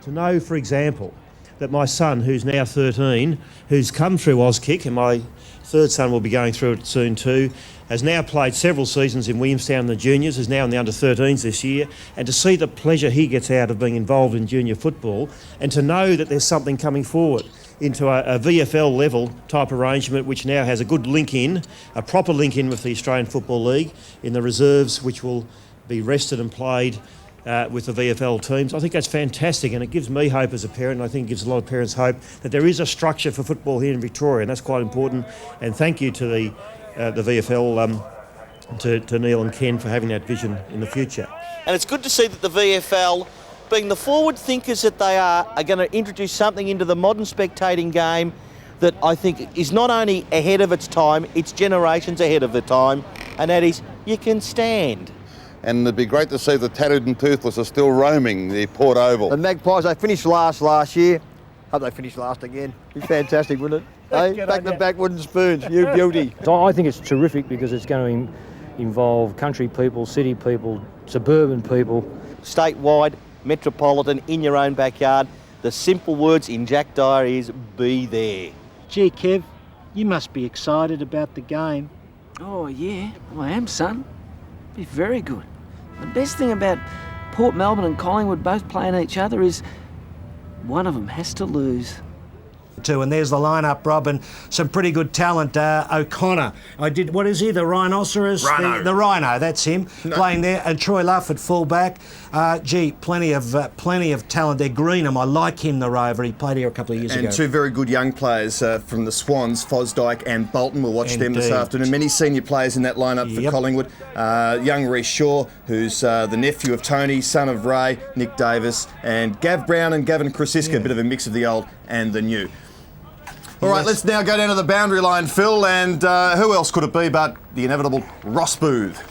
To know, for example, that my son, who's now 13, who's come through Auskick, and my third son will be going through it soon too, has now played several seasons in Williamstown in the juniors, is now in the under-13s this year, and to see the pleasure he gets out of being involved in junior football, and to know that there's something coming forward into a VFL level type arrangement which now has a good link in, a proper link in with the Australian Football League in the reserves, which will be rested and played with the VFL teams. I think that's fantastic, and it gives me hope as a parent, and I think it gives a lot of parents hope that there is a structure for football here in Victoria, and that's quite important. And thank you to the VFL, to Neil and Ken for having that vision in the future. And it's good to see that the VFL, being the forward thinkers that they are going to introduce something into the modern spectating game that I think is not only ahead of its time, it's generations ahead of the time, and that is you can stand. And it'd be great to see the Tattooed and Toothless are still roaming the Port Oval. The Magpies, they finished last year. Hope they finish last again. It'd be fantastic, wouldn't it? Hey, back to back wooden spoons, you beauty. I think it's terrific because it's going to involve country people, city people, suburban people. Statewide, metropolitan, in your own backyard. The simple words in Jack Dyer is be there. Gee, Kev, you must be excited about the game. Oh, yeah, I am, son. Be very good. The best thing about Port Melbourne and Collingwood both playing each other is one of them has to lose. And there's the lineup, Rob, and some pretty good talent. O'Connor, what is he, the rhinoceros? Rhino. The rhino, that's him, playing there. And Troy Luff at full-back. Plenty of talent there. Greenham, I like him, the Rover. He played here a couple of years ago. And two very good young players from the Swans, Fosdyke and Bolton. We'll watch them this afternoon. Many senior players in that lineup for Collingwood. Young Reece Shaw, who's the nephew of Tony, son of Ray, Nick Davis, and Gav Brown and Gavin Krasiska, a bit of a mix of the old and the new. All right, let's now go down to the boundary line, Phil, and who else could it be but the inevitable Ross Booth?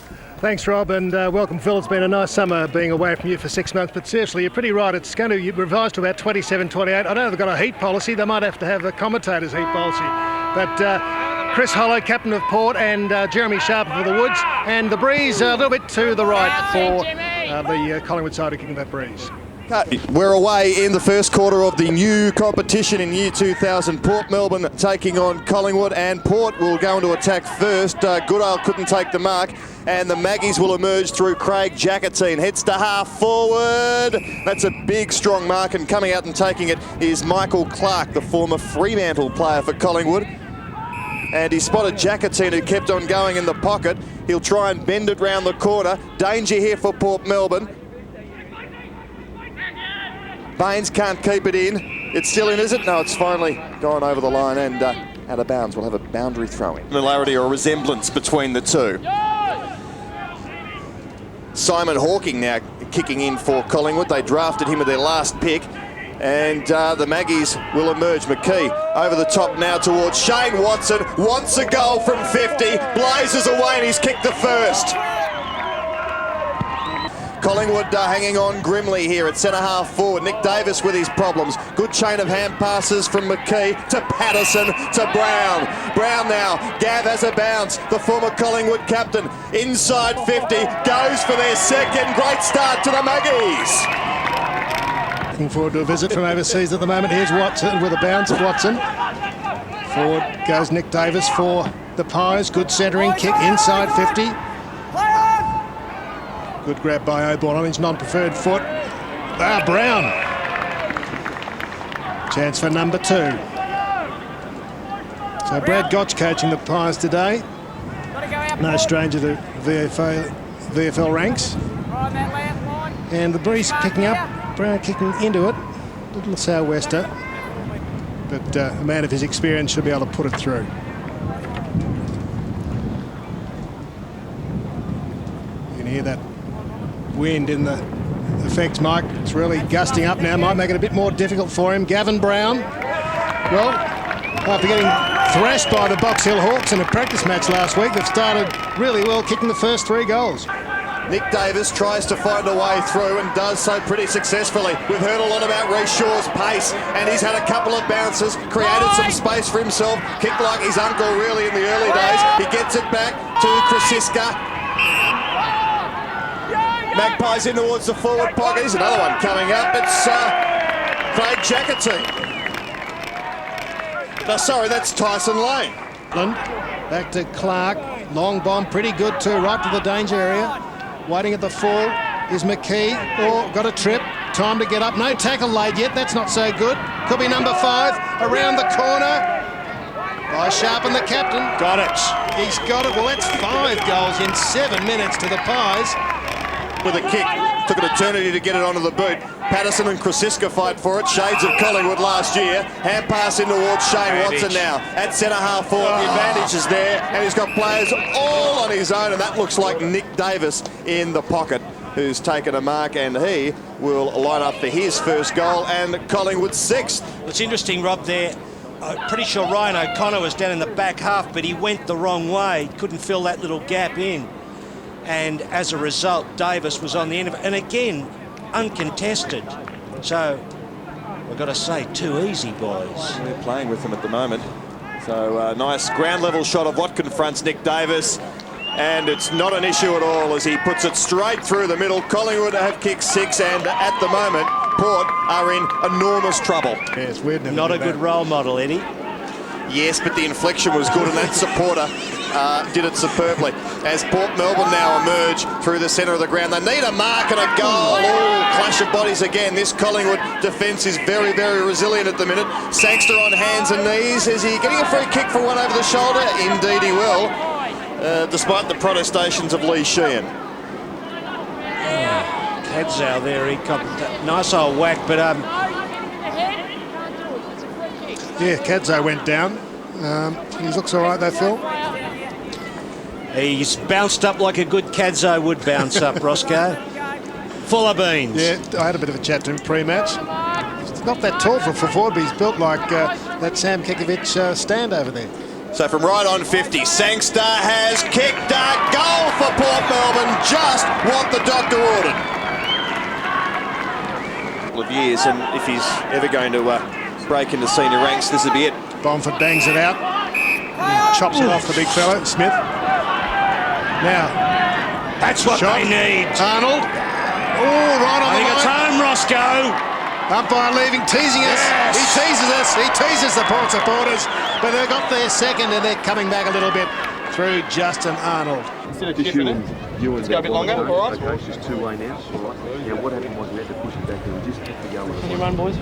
Thanks, Rob, and welcome, Phil. It's been a nice summer being away from you for 6 months, but seriously, you're pretty right. It's going to revise to about 27, 28. I don't know if they've got a heat policy. They might have to have a commentator's heat policy. But Chris Hollow, captain of Port, and Jeremy Sharper for the Woods, and the breeze a little bit to the right for the Collingwood side of kicking that breeze. We're away in the first quarter of the new competition in year 2000. Port Melbourne taking on Collingwood, and Port will go into attack first. Goodale couldn't take the mark, and the Maggies will emerge through Craig Jackatine. Heads to half forward. That's a big, strong mark, and coming out and taking it is Michael Clark, the former Fremantle player for Collingwood. And he spotted Jackatine, who kept on going in the pocket. He'll try and bend it round the corner. Danger here for Port Melbourne. Baynes can't keep it in. It's still in, is it? No, it's finally gone over the line and out of bounds. We'll have a boundary throw-in. Similarity or resemblance between the two. Simon Hawking now kicking in for Collingwood. They drafted him with their last pick. And the Maggies will emerge. McKee over the top now towards Shane Watson. Wants a goal from 50. Blazes away and he's kicked the first. Collingwood hanging on grimly here at centre-half forward. Nick Davis with his problems. Good chain of hand passes from McKee to Patterson to Brown. Brown now. Gav has a bounce. The former Collingwood captain inside 50. Goes for their second. Great start to the Maggies. Looking forward to a visit from overseas at the moment. Here's Watson with a bounce. Watson. Forward goes Nick Davis for the Pies. Good centering kick inside 50. Good grab by O'Born on his non-preferred foot. Brown. Chance for number 2. So Brad Gotch coaching the Pies today. No stranger to VFL ranks. And the breeze picking up. Brown kicking into it. Little sou'wester. But a man of his experience should be able to put it through. You can hear that wind in the effects, Mike. It's really gusting up now. Might make it a bit more difficult for him. Gavin Brown, well, after getting thrashed by the Box Hill Hawks in a practice match last week, they've started really well, kicking the first 3 goals. Nick Davis tries to find a way through and does so pretty successfully. We've heard a lot about Reece Shaw's pace, and he's had a couple of bounces, created some space for himself, kicked like his uncle really in the early days. He gets it back to Krasiska. Magpies in towards the forward pocket. Here's another one coming up. It's Craig Jacketine. No, sorry, that's Tyson Lane. Back to Clark. Long bomb, pretty good too, right to the danger area. Waiting at the fall is McKee. Oh, got a trip. Time to get up. No tackle laid yet. That's not so good. Could be number 5. Around the corner. By Sharpen, the captain. Got it. He's got it. Well, that's 5 goals in 7 minutes to the Pies. With a kick. Took an eternity to get it onto the boot. Patterson and Krasiska fight for it. Shades of Collingwood last year. Hand pass in towards Shane Watson now. At centre half forward, the advantage is there. And he's got players all on his own. And that looks like Nick Davis in the pocket, who's taken a mark, and he will line up for his first goal and Collingwood's 6th. It's interesting, Rob, there. I'm pretty sure Ryan O'Connor was down in the back half, but he went the wrong way. Couldn't fill that little gap in. And as a result, Davis was on the end of it. And again, uncontested. So, we've got to say, too easy, boys. We're playing with them at the moment. So, nice ground level shot of what confronts Nick Davis. And it's not an issue at all as he puts it straight through the middle. Collingwood have kicked 6, and at the moment, Port are in enormous trouble. Yeah, it's weird. Not a good role model, Eddie. Yes, but the inflection was good, and that supporter did it superbly. As Port Melbourne now emerge through the centre of the ground, they need a mark and a goal. Oh, clash of bodies again. This Collingwood defence is very, very resilient at the minute. Sangster on hands and knees. Is he getting a free kick for one over the shoulder? Indeed he will, despite the protestations of Lee Sheehan. Cadzow there, he got that nice old whack, but Yeah, Cadzow went down. He looks all right though, Phil. he's bounced up like a good Cadzow would bounce up, Roscoe. Full of beans. Yeah, I had a bit of a chat to him pre-match. He's not that tall for forward, but he's built like that Sam Kekovich stand over there. So from right on 50, Sangster has kicked a goal for Port Melbourne, just what the doctor ordered. Couple of years, and if he's ever going to break into senior ranks, this would be it. Bomford bangs it out. He chops it off the big fella, Smith. Now, That's what they need. Arnold. Oh, right on I think the it's line. home, Roscoe. Umpire leaving, teasing us. Yes. He teases us. He teases the Port supporters. But they got their second, and they're coming back a little bit through Justin Arnold. Let's go a bit longer, all right? Okay, it's just two-way now, all right? Yeah, what happened was we had to push it back and we just had to go with it. Can you run, boys?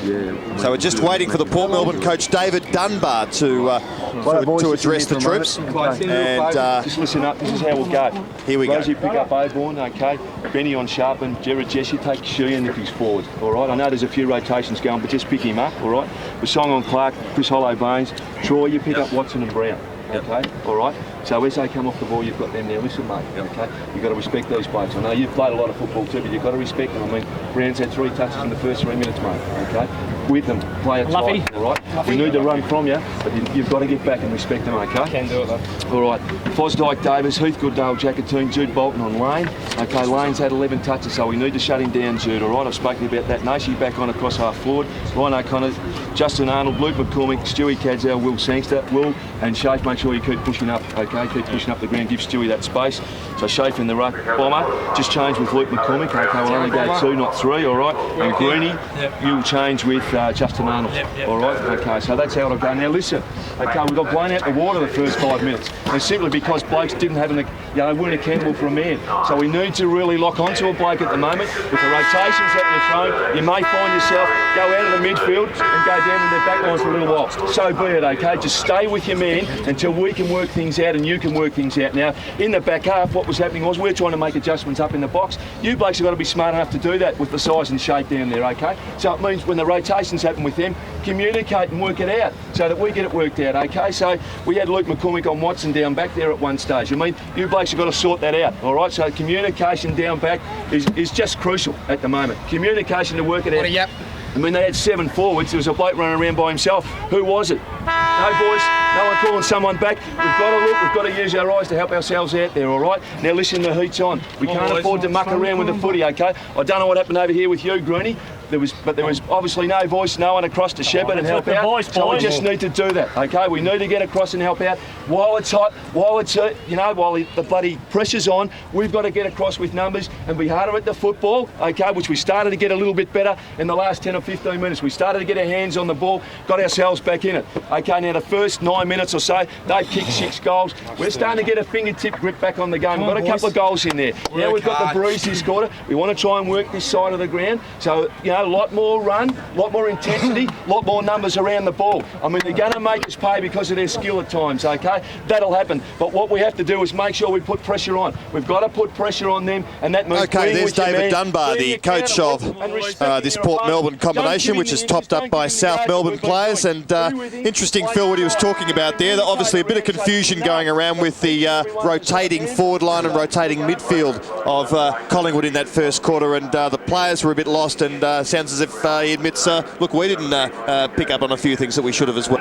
Yeah. So we're just waiting for the Port Melbourne coach David Dunbar to address the troops. And just listen up, this is how we'll go. Here we go. Rosie, pick up Aborn, okay? Benny on Sharpen, Jared Jesse, take Sheehan if he's forward, all right? I know there's a few rotations going, but just pick him up, all right? Basong on Clark, Chris Hollow Baynes, Troy, you pick up Watson and Brown. Okay, all right. So as they come off the ball, you've got them there. Listen, mate. Okay, you've got to respect these blokes. I know you've played a lot of football too, but you've got to respect them. I mean, Brown's had 3 touches in the first 3 minutes, mate. Okay, with them, play it tight. All right. We need to run from you, but you've got to get back and respect them. Okay. Can do it, though. All right. Fosdyke, Davis, Heath, Goodale, Jacketine, Jude Bolton on Lane. Okay, Lane's had 11 touches, so we need to shut him down, Jude. All right. I've spoken about that. Nashi back on across half forward. Ryan O'Connor, Justin Arnold, Luke McCormick, Stewie Cadzow, Will Sangster, Will and Shafe. Make sure you keep pushing up. Okay, keep pushing up the ground, give Stewie that space. So Shafe in the ruck, bomber, just change with Luke McCormick. Okay, we'll only go 2, not 3, all right. And Greenie, you'll change with Justin Arnold, all right. Okay, so that's how it'll go. Now listen, okay, we got blown out the water the first 5 minutes, and simply because blokes didn't have weren't accountable for a man. So we need to really lock onto a bloke at the moment. With the rotations that they're throwing, you may find yourself go out of the midfield and go down in their back lines for a little while. So be it, okay. Just stay with your man until we can work things out and you can work things out. Now, in the back half, what was happening was we're trying to make adjustments up in the box. You blokes have got to be smart enough to do that with the size and shape down there, okay? So it means when the rotations happen with them, communicate and work it out so that we get it worked out, okay? So we had Luke McCormick on Watson down back there at one stage. I mean, you blokes have got to sort that out, all right? So communication down back is just crucial at the moment. Communication to work it out. I mean, they had 7 forwards. There was a bloke running around by himself. Who was it? No, boys. No one calling someone back. We've got to look. We've got to use our eyes to help ourselves out there, all right? Now, listen, the heat's on. We can't afford to muck around with the footy, okay? I don't know what happened over here with you, Greenie. there was obviously no voice, no one across to shepherd and help out. So we just need to do that, okay? We need to get across and help out while it's hot, while the bloody pressure's on. We've got to get across with numbers and be harder at the football, okay? Which we started to get a little bit better in the last 10 or 15 minutes. We started to get our hands on the ball, got ourselves back in it. Okay, now the first 9 minutes or so, they've kicked 6 goals. We're starting to get a fingertip grip back on the game. We've got a couple of goals in there. Now we've got the breeze this quarter. We want to try and work this side of the ground. So, a lot more run, a lot more intensity, a lot more numbers around the ball. I mean, they're going to make us pay because of their skill at times, okay? That'll happen. But what we have to do is make sure we put pressure on. We've got to put pressure on them, and that means... Okay, there's David Dunbar, the coach of this Port Melbourne combination, which is topped up by South Melbourne players. And interesting, Phil, what he was talking about there. Obviously, a bit of confusion going around with the rotating forward line and rotating midfield of Collingwood in that first quarter, and the players were a bit lost, and sounds as if he admits, look, we didn't pick up on a few things that we should have as well.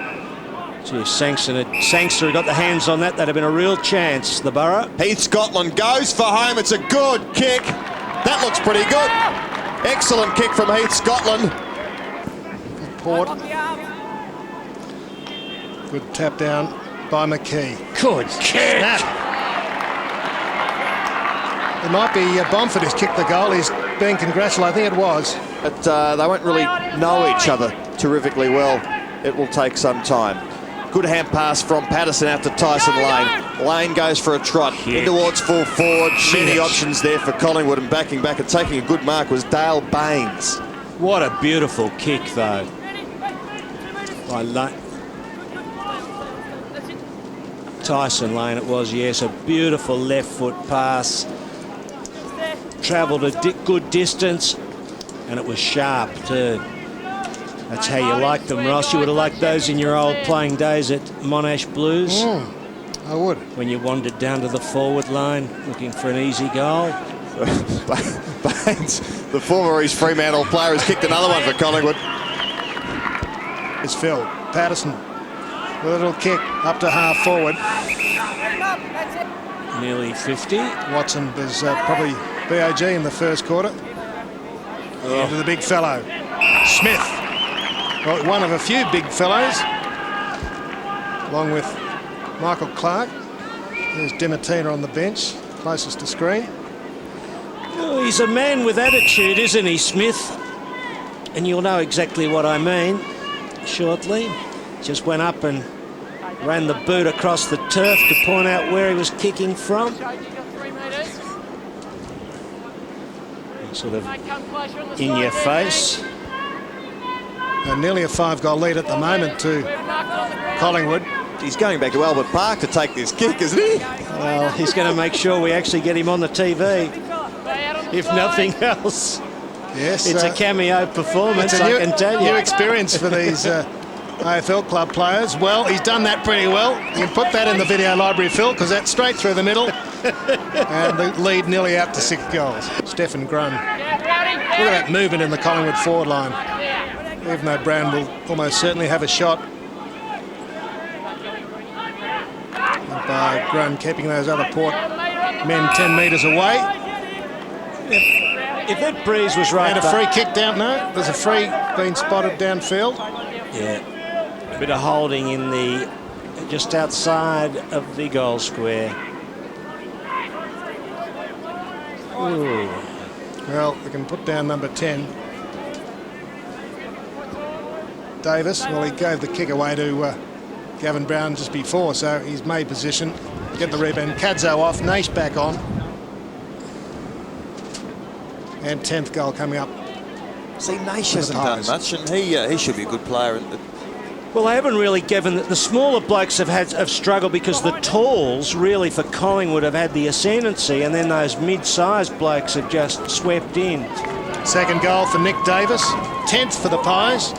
Gee, Sangster had got the hands on that. That'd have been a real chance, the Borough. Heath Scotland goes for home. It's a good kick. That looks pretty good. Excellent kick from Heath Scotland. Port. Good tap down by McKee. Good kick. Snap. It might be Bomford who's kicked the goal. He's being congratulated. I think it was. But they won't really know each other terrifically well. It will take some time. Good hand pass from Patterson out to Tyson Lane. Lane goes for a trot in towards full forward. Many options there for Collingwood, and backing back and taking a good mark was Dale Baynes. What a beautiful kick, though. By Tyson Lane it was, yes. A beautiful left foot pass. Travelled a good distance, and it was sharp too. That's how you like them, Ross. You would have liked those in your old playing days at Monash Blues. I would. When you wandered down to the forward line looking for an easy goal. Baynes, the former East Fremantle player, has kicked another one for Collingwood. It's Phil. Patterson with a little kick up to half forward. Nearly 50. Watson was probably BOG in the first quarter. Into the big fellow. Smith. Well, one of a few big fellows, along with Michael Clark. There's Dimatina on the bench, closest to screen. Oh, he's a man with attitude, isn't he, Smith? And you'll know exactly what I mean shortly. Just went up and ran the boot across the turf to point out where he was kicking from. Sort of in your face. Nearly a 5-goal lead at the moment to Collingwood. He's going back to Albert Park to take this kick, isn't he? Well, he's going to make sure we actually get him on the TV, if nothing else. Yes, it's a cameo performance, I can tell you. New experience for these AFL club players. Well, he's done that pretty well. You can put that in the video library, Phil, because that's straight through the middle. And the lead nearly out to 6 goals. Stephen Grun. Look at that movement in the Collingwood forward line. Even though Brown will almost certainly have a shot. And by Grun keeping those other Port men 10 metres away. If that breeze was right... And a free kick down, no, there's a free being spotted downfield. Yeah, a bit of holding in the... just outside of the goal square. Ooh. Well, we can put down number 10. Davis, well, he gave the kick away to Gavin Brown just before, so he's made position. Get the rebound. Cadzo off, Naish back on. And 10th goal coming up. See, Naish hasn't done much, and he should be a good player. Well, they haven't really given... The smaller blokes have struggled because the talls, really, for Collingwood have had the ascendancy, and then those mid-sized blokes have just swept in. Second goal for Nick Davis. 10th for the Pies.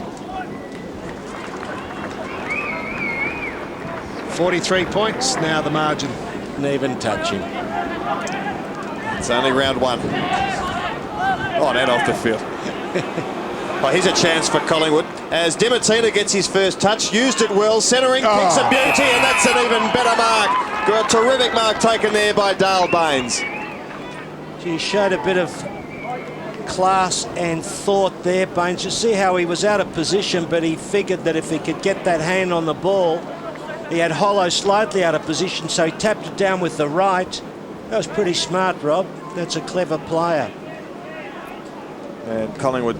43 points now the margin. Didn't even touch him. It's only round 1. On and off the field. Well, here's a chance for Collingwood as Dimatina gets his first touch. Used it well. Centering kicks a beauty, and that's an even better mark. Got a terrific mark taken there by Dale Baynes. He showed a bit of class and thought there, Baynes. You see how he was out of position, but he figured that if he could get that hand on the ball, he had Hollow slightly out of position, so he tapped it down with the right. That was pretty smart, Rob. That's a clever player. And Collingwood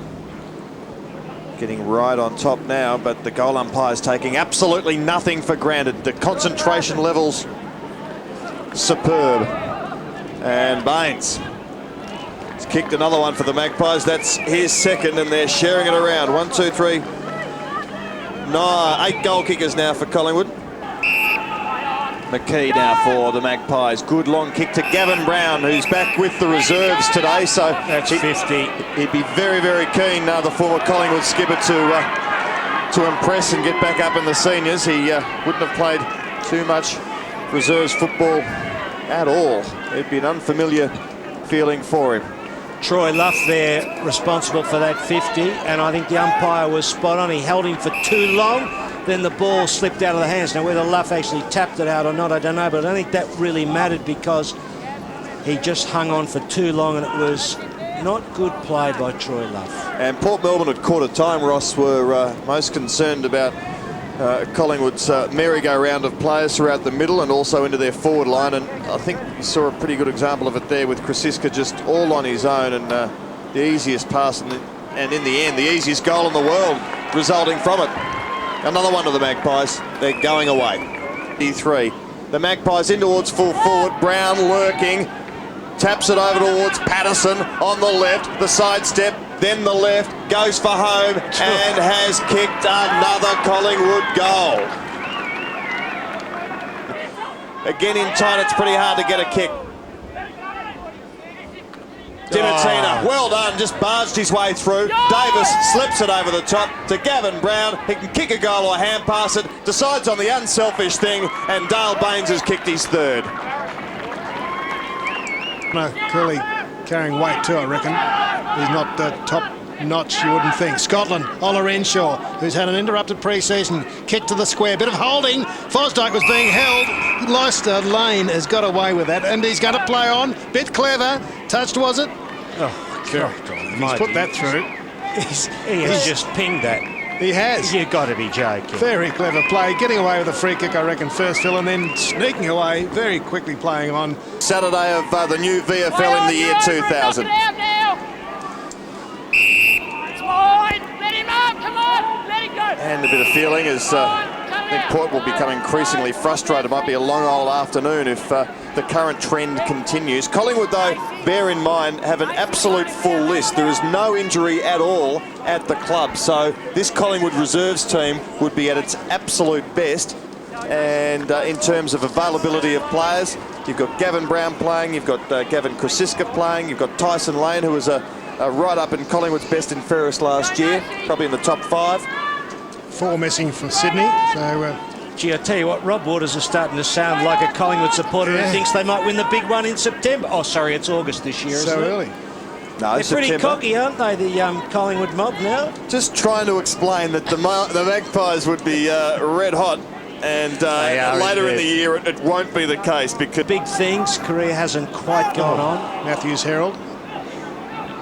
getting right on top now, but the goal umpire's taking absolutely nothing for granted. The concentration levels superb. And Baynes has kicked another one for the Magpies. That's his second, and they're sharing it around. 1, 2, 3. No, 8 goal kickers now for Collingwood. McKee now for the Magpies. Good long kick to Gavin Brown, who's back with the reserves today. So that's 50. He'd be very, very keen, the former Collingwood skipper, to impress and get back up in the seniors. He wouldn't have played too much reserves football at all. It'd be an unfamiliar feeling for him. Troy Luff there responsible for that 50, and I think the umpire was spot on. He held him for too long, then the ball slipped out of the hands. Now whether Luff actually tapped it out or not, I don't know, but I don't think that really mattered because he just hung on for too long, and it was not good play by Troy Luff. And Port Melbourne at quarter time, Ross, were most concerned about Collingwood's merry-go-round of players throughout the middle and also into their forward line, and I think you saw a pretty good example of it there with Krasiska just all on his own, and the easiest pass and in the end the easiest goal in the world resulting from it. Another one to the Magpies. They're going away. E3. The Magpies in towards full forward. Brown lurking. Taps it over towards Patterson on the left. The sidestep, then the left. Goes for home and has kicked another Collingwood goal. Again in time, it's pretty hard to get a kick. Dinatina, well done, just barged his way through. Davis slips it over the top to Gavin Brown. He can kick a goal or hand pass it, decides on the unselfish thing, and Dale Baynes has kicked his third. No, clearly carrying weight too, I reckon. He's not top notch, you wouldn't think. Scotland, Ola Renshaw, who's had an interrupted pre-season, kick to the square, bit of holding. Fosdyke was being held. Leicester Lane has got away with that, and he's going to play on. Bit clever. Touched, was it? Oh, God. He's put that through. He has just pinged that. He has. You've got to be joking. Very clever play. Getting away with a free kick, I reckon, first, Phil, and then sneaking away, very quickly playing on. Saturday of the new VFL in the year 2000. And a bit of feeling as I think Port will become increasingly frustrated. It might be a long old afternoon if the current trend continues. Collingwood, though, bear in mind, have an absolute full list. There is no injury at all at the club. So this Collingwood reserves team would be at its absolute best. And in terms of availability of players, you've got Gavin Brown playing, you've got Gavin Krasiska playing, you've got Tyson Lane, who was right up in Collingwood's best and fairest last year, probably in the top 5. 4 missing for Sydney, so... Gee, I tell you what, Rob Waters is starting to sound like a Collingwood supporter who thinks they might win the big one in September. Oh, sorry, it's August this year, so early. No, they're pretty cocky, aren't they, the Collingwood mob now? Just trying to explain that the Magpies would be red hot, and later in the year it won't be the case because... Big things, career hasn't quite gone on. Matthews Herald.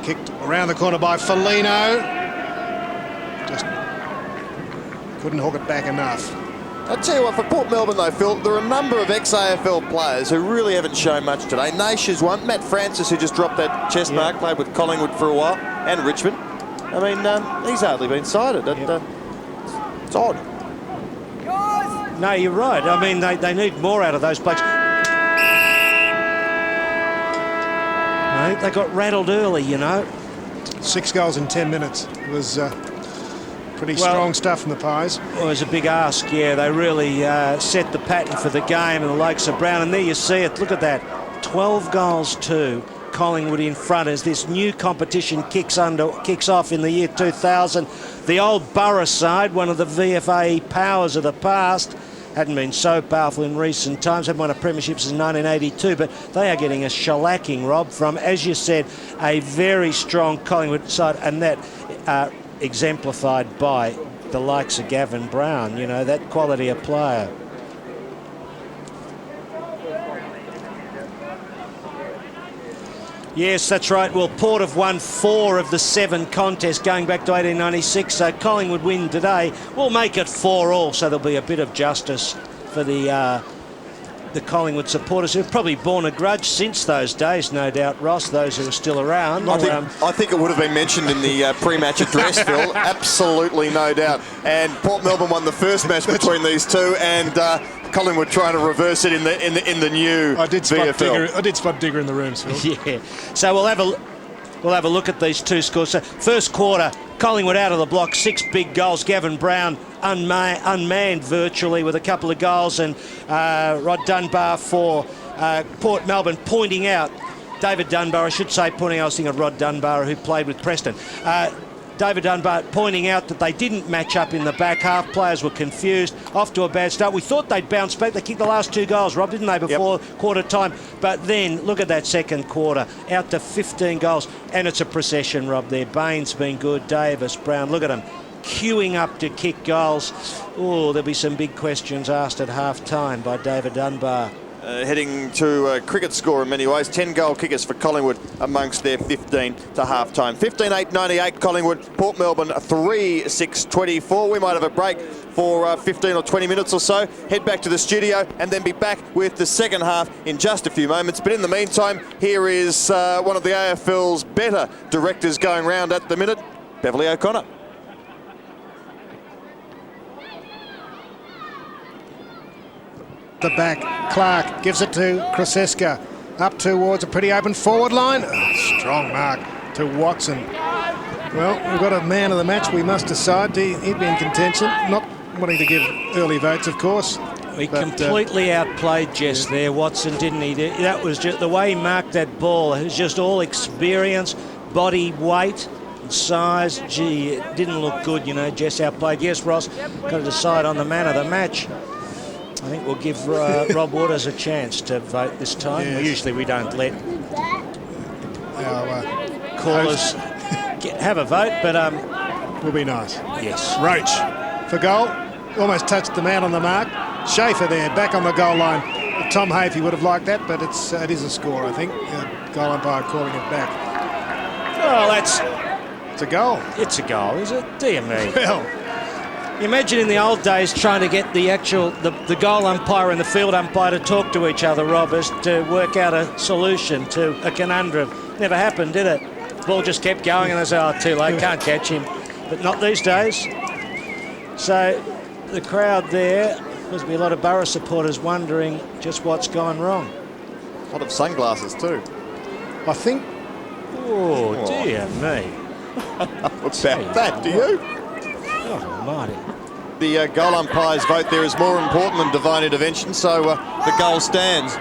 Kicked around the corner by Foligno. Just couldn't hook it back enough. I'll tell you what, for Port Melbourne though, Phil, there are a number of ex-AFL players who really haven't shown much today. Naish is one, Matt Francis, who just dropped that chest mark, played with Collingwood for a while, and Richmond. I mean, he's hardly been cited. It's odd. No, you're right. I mean, they need more out of those blokes. They got rattled early, you know. 6 goals in 10 minutes. It was pretty strong stuff from the Pies. Well, it was a big ask, yeah. They really set the pattern for the game and the likes of Brown. And there you see it. Look at that. 12 goals to Collingwood in front as this new competition kicks off in the year 2000. The old Borough side, one of the VFA powers of the past, hadn't been so powerful in recent times, hadn't won a premiership since 1982, but they are getting a shellacking, Rob, from, as you said, a very strong Collingwood side, and that exemplified by the likes of Gavin Brown, you know, that quality of player. Yes, that's right. Well, Port have won 4 of the 7 contests going back to 1896. So Collingwood win today. We'll make it 4-all, so there'll be a bit of justice for the Collingwood supporters who've probably borne a grudge since those days, no doubt, Ross, those who are still around. I think it would have been mentioned in the pre-match address, Phil. Absolutely, no doubt. And Port Melbourne won the first match between these two, and Collingwood trying to reverse it in the new VFL. I did spot Digger in the rooms, Phil. Yeah. So we'll have a look at these two scores. So first quarter, Collingwood out of the block, 6 big goals. Gavin Brown unmanned virtually with a couple of goals, and Rod Dunbar for Port Melbourne pointing out, David Dunbar, I should say, I was thinking of Rod Dunbar, who played with Preston. David Dunbar pointing out that they didn't match up in the back half. Players were confused, off to a bad start. We thought they'd bounce back. They kicked the last 2 goals, Rob, didn't they, before quarter time? But then, look at that second quarter, out to 15 goals. And it's a procession, Rob, there. Baynes been good, Davis, Brown, look at them, queuing up to kick goals. Oh, there'll be some big questions asked at half-time by David Dunbar. Heading to a cricket score in many ways. 10 goal kickers for Collingwood amongst their 15 to half-time. 15-8-98 Collingwood, Port Melbourne 3-6-24. We might have a break for 15 or 20 minutes or so. Head back to the studio and then be back with the second half in just a few moments. But in the meantime, here is one of the AFL's better directors going round at the minute, Beverly O'Connor. The back, Clark gives it to Kraseska, up towards a pretty open forward line. Oh, strong mark to Watson. Well, we've got a man of the match. We must decide. He'd be in contention. Not wanting to give early votes, of course. He completely outplayed Jess there, Watson, didn't he? That was just the way he marked that ball. It was just all experience, body weight, and size. Gee, it didn't look good, you know. Jess outplayed. Yes, Ross, got to decide on the man of the match. I think we'll give Rob Waters a chance to vote this time. Yes. Usually we don't let our callers have a vote, but will be nice. Yes. Roach for goal. Almost touched the man on the mark. Schaefer there, back on the goal line. Tom Hafey would have liked that, but it is a score, I think. Goal umpire calling it back. Oh, it's a goal. It's a goal, is it? Dear me. Well, imagine in the old days trying to get the goal umpire and the field umpire to talk to each other, Robbers, to work out a solution to a conundrum. Never happened, did it? The ball just kept going and they said, oh, too late, can't catch him. But not these days. So the crowd there, there's be a lot of Borough supporters wondering just what's gone wrong. A lot of sunglasses too. I think. Oh, dear me. What's that? Do you? Oh, almighty. The goal umpire's vote there is more important than divine intervention, so the goal stands.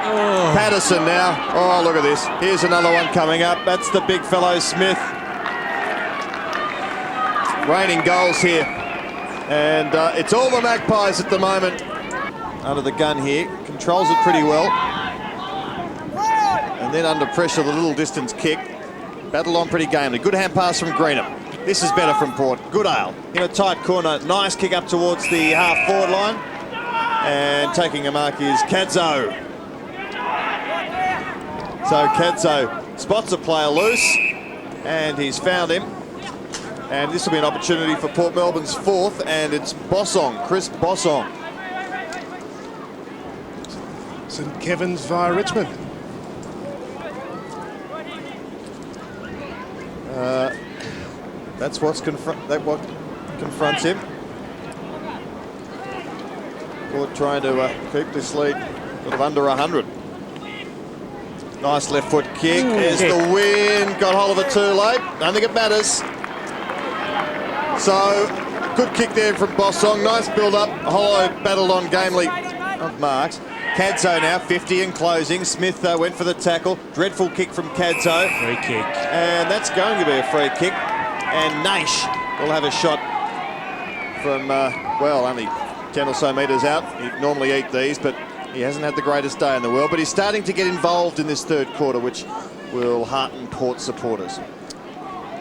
Oh. Patterson now. Oh, look at this. Here's another one coming up. That's the big fellow, Smith. Raining goals here. And it's all the Magpies at the moment. Under the gun here. Controls it pretty well. And then under pressure, the little distance kick. Battled on pretty gamely. Good hand pass from Greenham. This is better from Port. Goodale in a tight corner. Nice kick up towards the half-forward line. And taking a mark is Kadzo. So Kadzo spots a player loose. And he's found him. And this will be an opportunity for Port Melbourne's fourth. And it's Bossong, Chris Bossong. St Kevin's via Richmond. That's what confronts him. Port trying to keep this lead sort of under 100. Nice left foot kick. There's the win. Got hold of it too late. Don't think it matters. So, good kick there from Bossong. Nice build-up. Hollow battled on gamely marks. Kadzo now, 50 and closing. Smith went for the tackle. Dreadful kick from Kadzo. Free kick. And that's going to be a free kick. And Naish will have a shot from, well, only 10 or so metres out. He'd normally eat these, but he hasn't had the greatest day in the world. But he's starting to get involved in this third quarter, which will hearten Port supporters.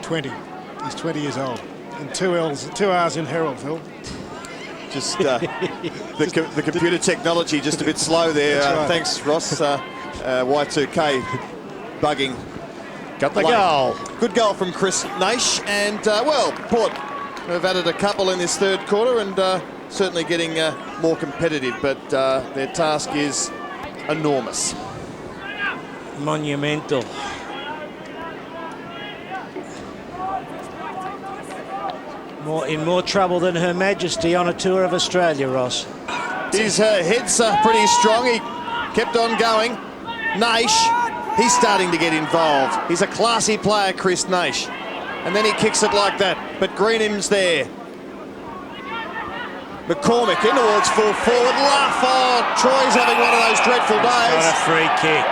20. He's 20 years old. And 2 R's in Herald, Phil. Just the computer technology just a bit slow there. Right. Thanks, Ross. Y2K bugging. Got the goal. Good goal from Chris Naish, and well, Port have added a couple in this third quarter and certainly getting more competitive, but their task is enormous. Monumental. In more trouble than Her Majesty on a tour of Australia, Ross. His head's pretty strong. He kept on going. Naish, he's starting to get involved. He's a classy player, Chris Naish. And then he kicks it like that. But Greenham's there. McCormick in towards full forward. Luff. Oh, Troy's having one of those dreadful days. Got a free kick.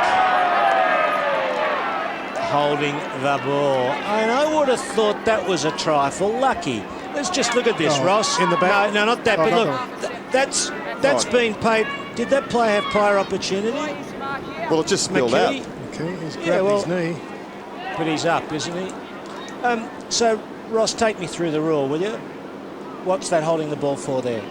Holding the ball. And I would have thought that was a trifle lucky. Let's just look at this, Ross. In the back? No, not that. But look, that's been paid. Did that player have prior opportunity? Well, it just spilled out. Okay, he's grabbed his knee. But he's up, isn't he? So, Ross, take me through the rule, will you? What's that holding the ball for there?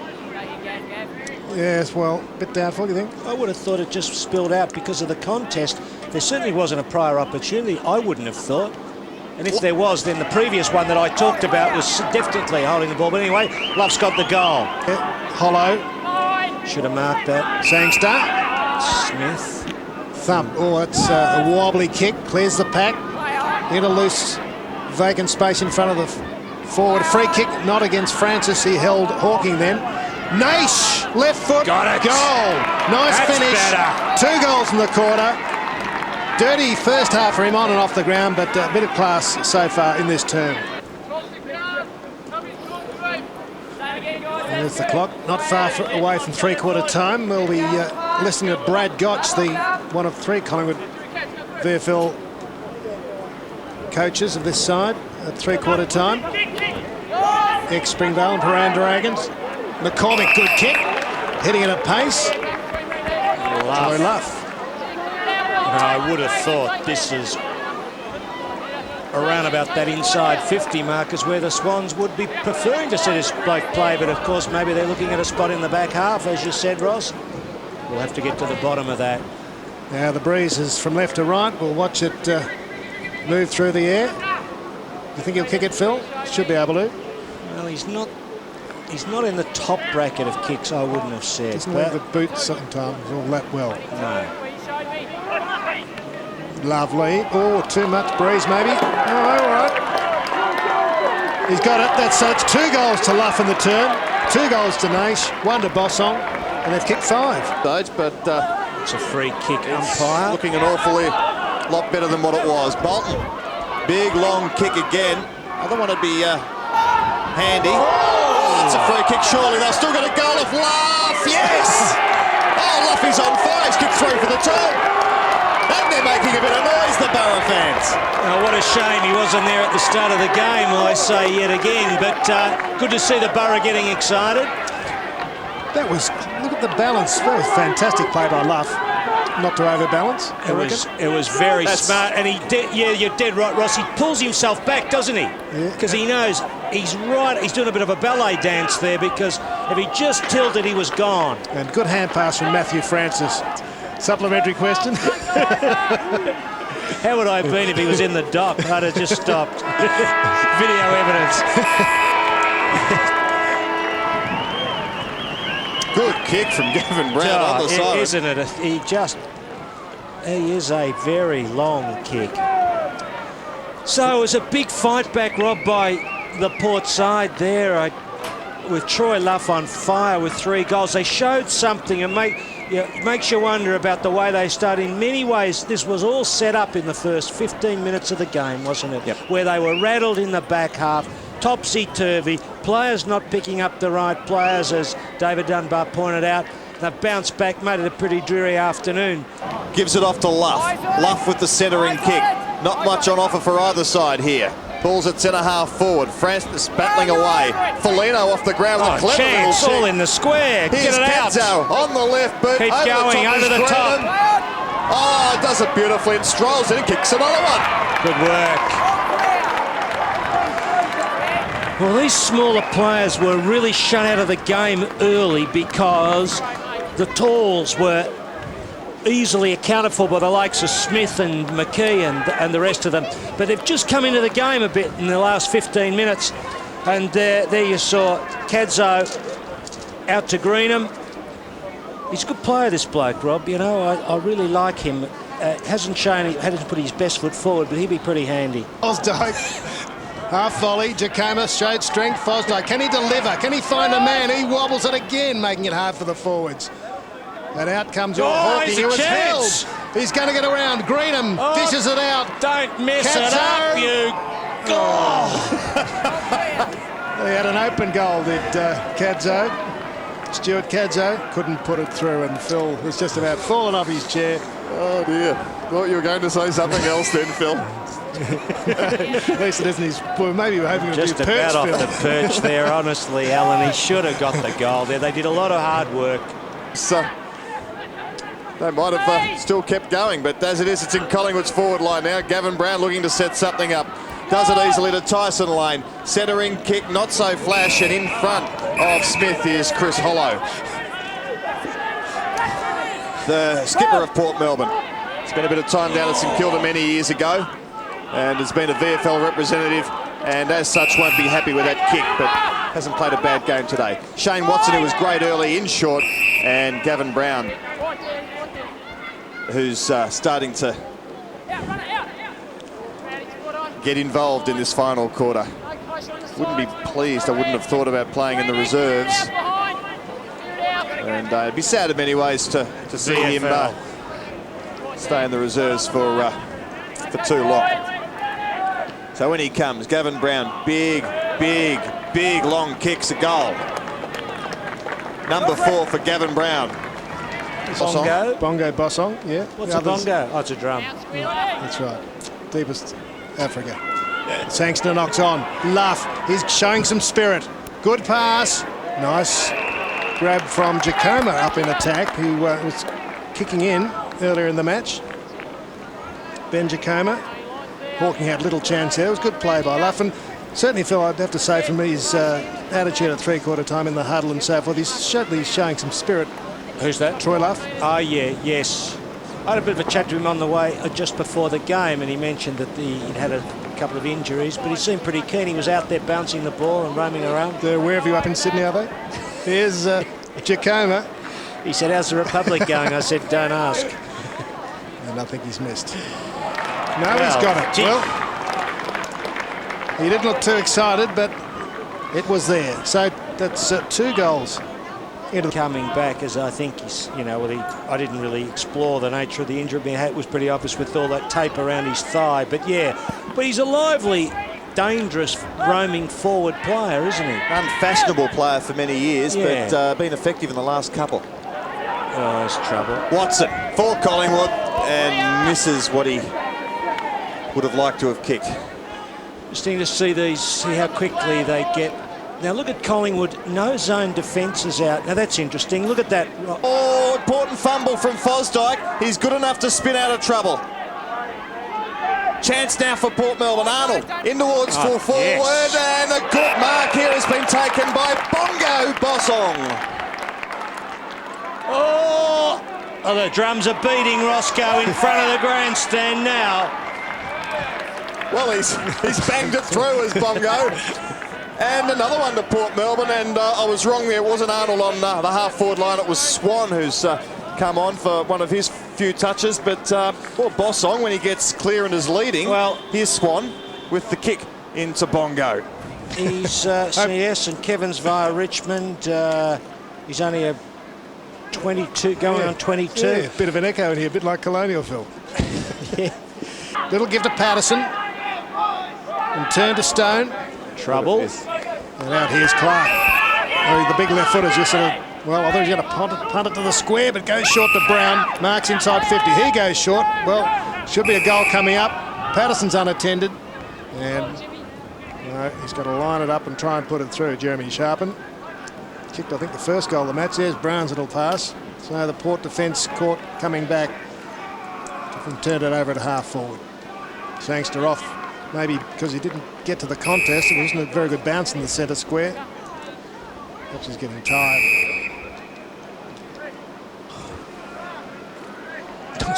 Yes, well, a bit doubtful, you think? I would have thought it just spilled out because of the contest. There certainly wasn't a prior opportunity, I wouldn't have thought. And if there was, then the previous one that I talked about was definitely holding the ball. But anyway, Luff's got the goal. Yeah, Hollow. Should have marked that. Sangster. Smith. Thump. Oh, it's a wobbly kick. Clears the pack. In a loose, vacant space in front of the forward. Free kick, not against Francis. He held Hawking then. Naish, left foot. Got it. Goal. Nice That's finish. better. 2 goals in the quarter. Dirty first half for him on and off the ground, but a bit of class so far in this term. And there's the clock, not far away from three-quarter time. We'll be listening to Brad Gotch, the one of 3 Collingwood VFL coaches of this side at three-quarter time. Ex-Springvale and Paran Dragons. McCormick, good kick, hitting it at pace. Luff. I would have thought this is around about that inside 50 mark is where the Swans would be preferring to see this bloke play, but of course maybe they're looking at a spot in the back half, as you said, Ross. We'll have to get to the bottom of that. Now the breeze is from left to right. We'll watch it move through the air. You think he'll kick it, Phil? Should be able to. Well, he's not in the top bracket of kicks, I wouldn't have said. Doesn't leave the boot sometimes all that well. No. Lovely. Oh, too much breeze maybe. Oh, all right. He's got it. That's 2 goals to Luff in the turn. 2 goals to Naish. 1 to Bossong. And they've kicked 5. But it's a free kick, umpire. Looking an awfully lot better than what it was. Bolton. Big, long kick again. Other one would be handy. Oh, it's a free kick, surely. They've still got a goal of Luff. Yes! Oh, Luffy's on fire. He's kicked through for the top. And they're making a bit of noise, the Borough fans. Oh, what a shame he wasn't there at the start of the game, I say yet again. But good to see the Borough getting excited. That was, look at the balance. Very fantastic play by Luff. Not to overbalance. It was very smart, and you're dead right, Ross. He pulls himself back, doesn't he? Because he knows he's right. He's doing a bit of a ballet dance there, because if he just tilted, he was gone. And good hand pass from Matthew Francis. Supplementary question. How would I have been if he was in the dock? I'd have just stopped. Video evidence. Good kick from Gavin Brown on the side. Isn't it? He is a very long kick. So it was a big fight back, Rob, by the Port side there. With Troy Luff on fire with 3 goals. They showed something, and it makes you wonder about the way they started. In many ways, this was all set up in the first 15 minutes of the game, wasn't it? Yep. Where they were rattled in the back half, topsy-turvy, players not picking up the right players, as David Dunbar pointed out. They've bounced back, made it a pretty dreary afternoon. Gives it off to Luff. Luff with the centering kick. Not much on offer for either side here. Pulls it centre half forward. Francis battling away. Foligno off the ground with a clever chance, little all in the square. Here's Get it Cazzo out. on the left boot. Keep going, over the top. Oh, does it beautifully and strolls it and kicks another one. Good work. Well, these smaller players were really shut out of the game early because the talls were easily accounted for by the likes of Smith and McKee and the rest of them. But they've just come into the game a bit in the last 15 minutes. And there you saw Cadzo out to Greenham. He's a good player, this bloke, Rob. You know, I really like him. Hasn't put his best foot forward, but he'd be pretty handy. Fosdyke, half volley, Jacoma showed strength. Fosdyke, can he deliver? Can he find a man? He wobbles it again, making it hard for the forwards. And out comes Hawking, who was held. He's going to get around. Greenham dishes it out. Don't mess it up, you. They had an open goal, did Cadzo. Stuart Cadzo couldn't put it through, and Phil was just about falling off his chair. Oh dear. Thought you were going to say something else then, Phil. At least it isn't his. Well, maybe we're hoping just to be perch, about off Phil. the perch there, honestly, Alan. He should have got the goal there. They did a lot of hard work. So they might have still kept going, but as it is, it's in Collingwood's forward line now. Gavin Brown looking to set something up. Does it easily to Tyson Lane. Centering kick, not so flash, and in front of Smith is Chris Hollow, the skipper of Port Melbourne. Spent a bit of time down at St Kilda many years ago and has been a VFL representative, and as such won't be happy with that kick, but hasn't played a bad game today. Shane Watson, who was great early in short, and Gavin Brown, who's starting to get involved in this final quarter. Wouldn't be pleased, I wouldn't have thought about playing in the reserves. And it'd be sad in many ways to see him stay in the reserves for too long. So when he comes, Gavin Brown, big long kicks, a goal. Number 4 for Gavin Brown. Bongo? Bongo Bossong, yeah. What's a bongo? Oh, it's a drum. That's right. Deepest Africa. Sangster knocks on. Luff, he's showing some spirit. Good pass. Nice grab from Jacoma up in attack, who was kicking in earlier in the match. Ben Jacoma. Hawking had little chance there. It was good play by Luff, and certainly, Phil, I'd have to say from his attitude at three-quarter time in the huddle and so forth, he's certainly showing some spirit. Who's that? Troy Luff. Oh, yeah, yes. I had a bit of a chat to him on the way just before the game, and he mentioned that he'd had a couple of injuries, but he seemed pretty keen. He was out there bouncing the ball and roaming around. Where have you up in Sydney, are they? Here's Jacoma. He said, how's the Republic going? I said, don't ask. And I think he's missed. No, he's got it. Well, he didn't look too excited, but it was there. So that's 2 goals. Coming back, as I think he's, you know, I didn't really explore the nature of the injury. It was pretty obvious with all that tape around his thigh. But yeah, but he's a lively, dangerous, roaming forward player, isn't he? Unfashionable player for many years, but been effective in the last couple. Oh, there's trouble. Watson for Collingwood and misses what he would have liked to have kicked. Interesting to see how quickly they get. Now look at Collingwood, no zone defences out. Now that's interesting, look at that. Oh, important fumble from Fosdyke. He's good enough to spin out of trouble. Chance now for Port Melbourne. Arnold in towards full forward, and a good mark here has been taken by Bongo Bossong. Oh, the drums are beating Roscoe in front of the grandstand now. Well, he's banged it through as Bongo. And another one to Port Melbourne, and I was wrong there. It wasn't Arnold on the half-forward line. It was Swan who's come on for one of his few touches. But, Bossong, when he gets clear and is leading, well, here's Swan with the kick into Bongo. He's, yes, and Kevin's via Richmond. He's only a 22, going on 22. Yeah, a bit of an echo in here, a bit like Colonial, Phil. Little give to Patterson. And turn to Stone. Trouble. And out here's Clark. Oh, the big left footer's just sort of, well, I thought he was going to punt it to the square, but goes short to Brown. Marks inside 50. He goes short. Well, should be a goal coming up. Patterson's unattended. And he's got to line it up and try and put it through. Jeremy Sharpen kicked, I think, the first goal of the match. There's Brown's little pass. So the Port defence caught coming back and turned it over to half forward. Sangster off. Maybe because he didn't get to the contest. It wasn't a very good bounce in the centre square. Perhaps he's getting tired.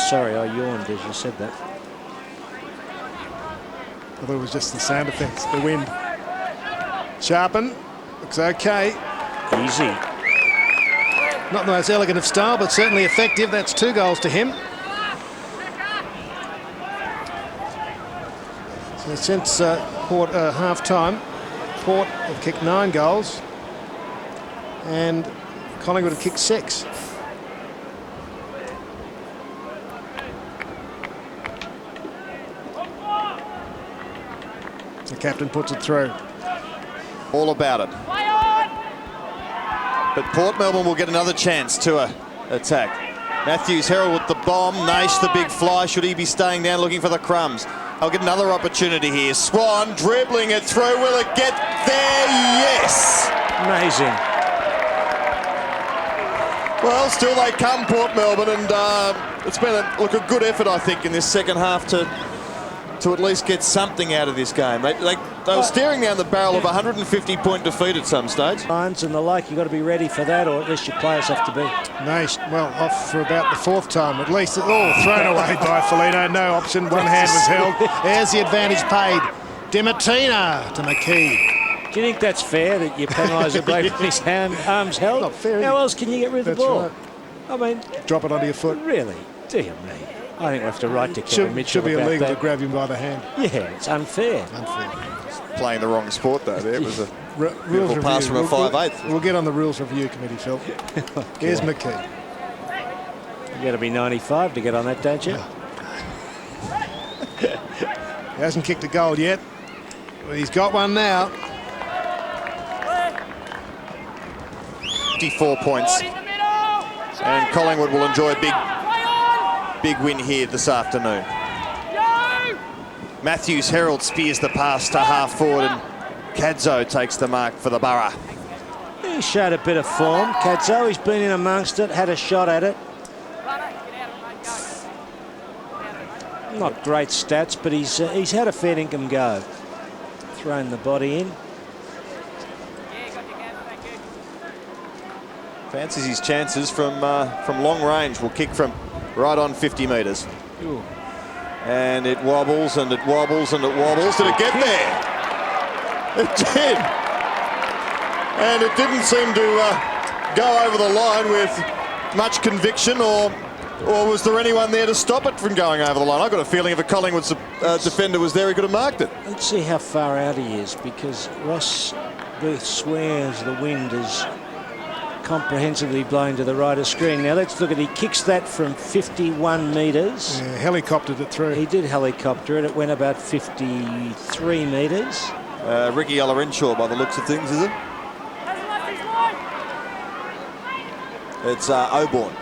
sorry, I yawned as you said that. I thought it was just the sound effects, the wind. Sharpen, looks okay. Easy. Not the most elegant of style, but certainly effective. That's 2 goals to him. So since Port half-time, Port have kicked 9 goals and Collingwood have kicked 6. The captain puts it through. All about it. But Port Melbourne will get another chance to attack. Matthews Herald with the bomb. Naish the big fly. Should he be staying down looking for the crumbs? I'll get another opportunity here. Swan dribbling it through. Will it get there? Yes. Amazing. Well, still they come, Port Melbourne, and it's been a good effort, I think, in this second half to at least get something out of this game. They were staring down the barrel of a 150-point defeat at some stage. Lines and the like, you've got to be ready for that, or at least your players have to be. Naish, well, off for about the 4th time at least. Oh, thrown away by Felino. No option. One hand was held. There's the advantage paid. Dimatina to McKee. Do you think that's fair that you penalise a bloke with his arms held? Not fair. How else can you get rid of the ball? Right. I mean, Drop it onto your foot. really? Dear me. I think we have to write to Kevin Mitchell Should be about illegal that. to grab him by the hand. Yeah, it's unfair. Playing the wrong sport, though. There was a Rules beautiful pass review. from a 5/8. We'll get on the rules review committee, Phil. Here's McKee. You got to be 95 to get on that, don't you? He hasn't kicked a goal yet. Well, he's got one now. 54 points. And Collingwood will enjoy a big win here this afternoon. Matthews Herald spears the pass to half forward, and Cadzo takes the mark for the Borough. He showed a bit of form. Cadzo, he's been in amongst it, had a shot at it. Not great stats, but he's had a fair income go. Thrown the body in. Fancies his chances from long range. Will kick from right on 50 metres. And it wobbles and it wobbles and it wobbles. Did it get there? It did. And it didn't seem to go over the line with much conviction, or was there anyone there to stop it from going over the line? I got a feeling if a Collingwood defender was there, he could have marked it. Let's see how far out he is, because Ross Booth swears the wind is comprehensively blown to the right of screen. Now let's look at, he kicks that from 51 metres. Yeah, helicoptered it through. He did helicopter it. It went about 53 metres. Ricky Olorenshaw by the looks of things, is it? It's Auburn.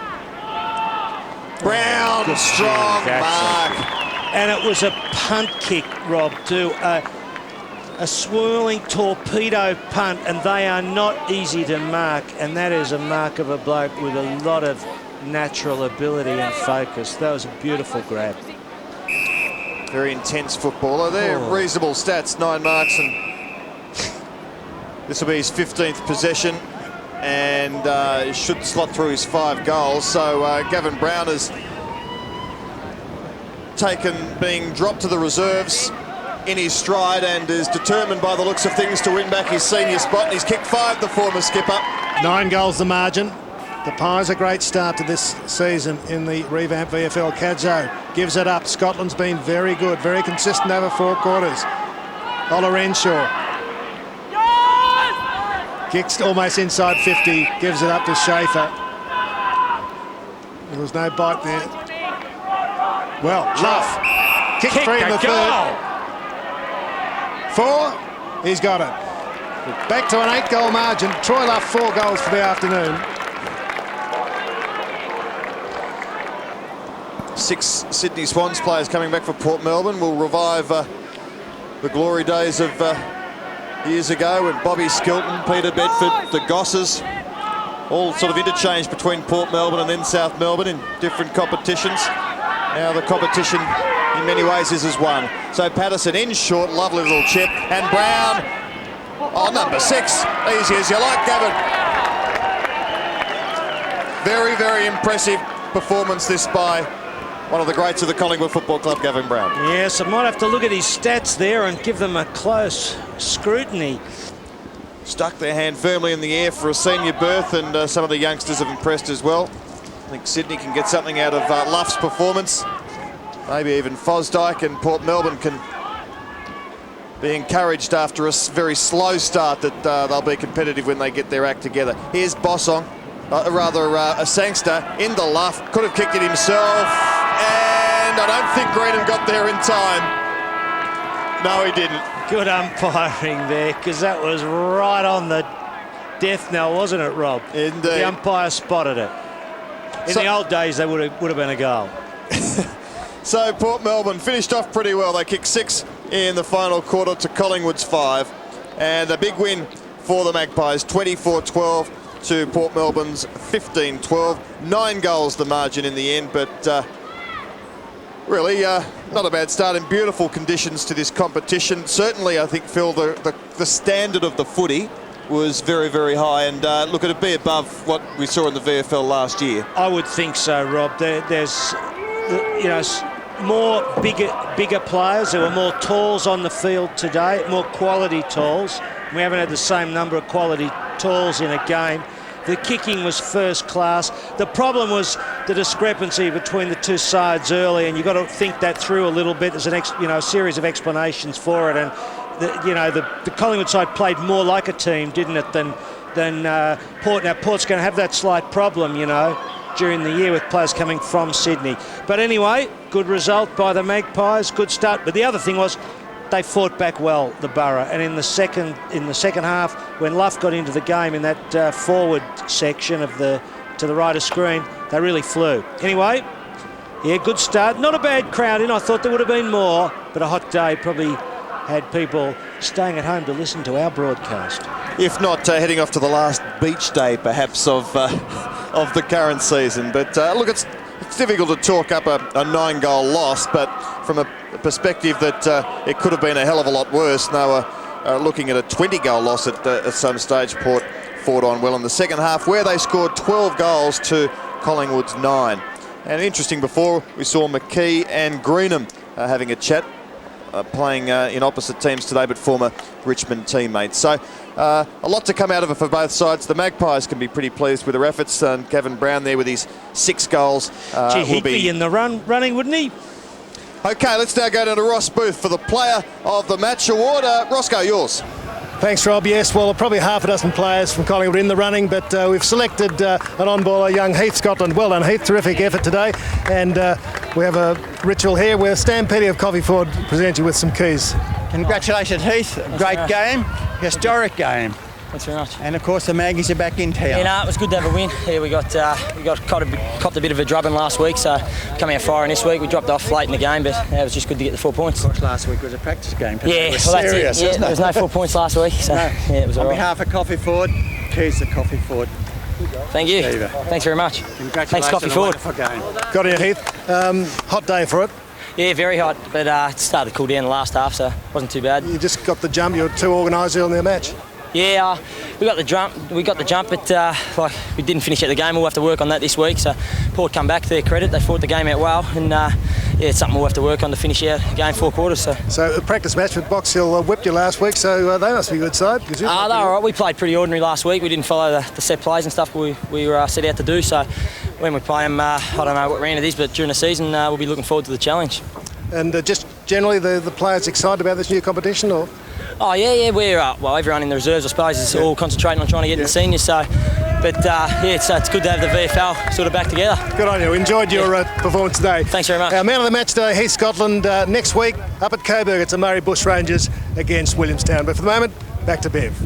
Brown, Good strong shooting, mark. And it was a punt kick, Rob, too. A swirling torpedo punt, and they are not easy to mark, and that is a mark of a bloke with a lot of natural ability and focus. That was a beautiful grab. Very intense footballer. They're reasonable stats, 9 marks, and this will be his 15th possession, and he should slot through his 5 goals. So Gavin Brown has taken being dropped to the reserves in his stride and is determined by the looks of things to win back his senior spot, and he's kicked 5, the former skipper. 9 goals the margin. The Pies a great start to this season in the revamped VFL. Cadzo gives it up. Scotland's been very good, very consistent over 4 quarters. Olorenshaw kicks almost inside 50, gives it up to Schaefer. There was no bite there. Well, Luff kick free in the third. 4, he's got it. Back to an 8-goal margin. Troy Luff 4 goals for the afternoon. 6 Sydney Swans players coming back for Port Melbourne will revive the glory days of years ago when Bobby Skilton, Peter Bedford, the Gosses all sort of interchanged between Port Melbourne and then South Melbourne in different competitions. Now the competition in many ways is as one. So Patterson in short, lovely little chip, and Brown, number 6, easy as you like, Gavin. Very, very impressive performance this by one of the greats of the Collingwood Football Club, Gavin Brown. Yes, I might have to look at his stats there and give them a close scrutiny. Stuck their hand firmly in the air for a senior berth, and some of the youngsters have impressed as well. I think Sydney can get something out of Luff's performance. Maybe even Fosdyke and Port Melbourne can be encouraged after a very slow start that they'll be competitive when they get their act together. Here's Bossong, a Sangster into Luff, could have kicked it himself, and I don't think Greenham got there in time. No, he didn't. Good umpiring there, because that was right on the death knell, wasn't it, Rob? Indeed. The umpire spotted it. In the old days, they would have been a goal. So Port Melbourne finished off pretty well. They kicked 6 in the final quarter to Collingwood's 5. And a big win for the Magpies, 24-12 to Port Melbourne's 15-12. 9 goals the margin in the end, but really not a bad start in beautiful conditions to this competition. Certainly, I think, Phil, the standard of the footy was very, very high, and look, it'd be above what we saw in the VFL last year. I would think so, Rob. There's, you know, more bigger players. There were more talls on the field today, more quality talls. We haven't had the same number of quality talls in a game. The kicking was first class. The problem was the discrepancy between the two sides early, and you've got to think that through a little bit. There's a series of explanations for it, and the Collingwood side played more like a team, didn't it, than Port. Now Port's going to have that slight problem, during the year with players coming from Sydney. But anyway, good result by the Magpies, good start. But the other thing was they fought back well, the Borough, and in the second half, when Luff got into the game in that forward section to the right of screen, they really flew. Anyway, yeah, good start. Not a bad crowd in. I thought there would have been more, but a hot day probably had people staying at home to listen to our broadcast. If not heading off to the last beach day, perhaps, of the current season. But look, it's difficult to talk up a 9-goal loss, but from a perspective that it could have been a hell of a lot worse. They were looking at a 20-goal loss at some stage. Port fought on well in the second half, where they scored 12 goals to Collingwood's 9. And interesting, before we saw McKee and Greenham having a chat, playing in opposite teams today, but former Richmond teammates. So a lot to come out of it for both sides. The Magpies can be pretty pleased with their efforts. Gavin Brown there with his 6 goals. He'd be in the running, wouldn't he? Okay, let's now go down to Ross Booth for the Player of the Match award. Roscoe, yours. Thanks, Rob. Yes, well, probably half a dozen players from Collingwood in the running, but we've selected an on-baller, young Heath, Scotland. Well done, Heath. Terrific effort today. And we have a ritual here where Stan Petty of Coffee Ford presents you with some keys. Congratulations, Heath. Great game. Historic game. Thanks very much. And of course the Maggies are back in town. Yeah, no, it was good to have a win. Yeah, we copped a bit of a drubbing last week, so coming out firing this week. We dropped off late in the game, but it was just good to get the 4 points. Of course, last week was a practice game. Yeah, it was serious, there was no 4 points last week, so no. Yeah, it was all right. On behalf of Coffee Ford, keys to Coffee Ford. Thank you. Eva. Thanks very much. Congratulations. Thanks, Coffee Ford. Game. Got it, Heath. Hot day for it. Yeah, very hot, but it started to cool down in the last half, so it wasn't too bad. You just got the jump. You were too organised early in the match. Yeah, we got the jump, but we didn't finish at the game. We'll have to work on that this week. So Port come back to their credit. They fought the game out well, and it's something we'll have to work on to finish out game 4 quarters. So a practice match with Box Hill whipped you last week, so they must be a good side. They were all right. We played pretty ordinary last week. We didn't follow the set plays and stuff we were set out to do. So when we play them, I don't know what round it is, but during the season we'll be looking forward to the challenge. And just generally, the players excited about this new competition, or? Oh yeah, we're everyone in the reserves, I suppose, is all concentrating on trying to get in the seniors. So, but it's good to have the VFL sort of back together. Good on you. Enjoyed your performance today. Thanks very much. Our man of the match today, Heath, Scotland. Next week up at Coburg, it's the Murray Bush Rangers against Williamstown. But for the moment, back to Bev.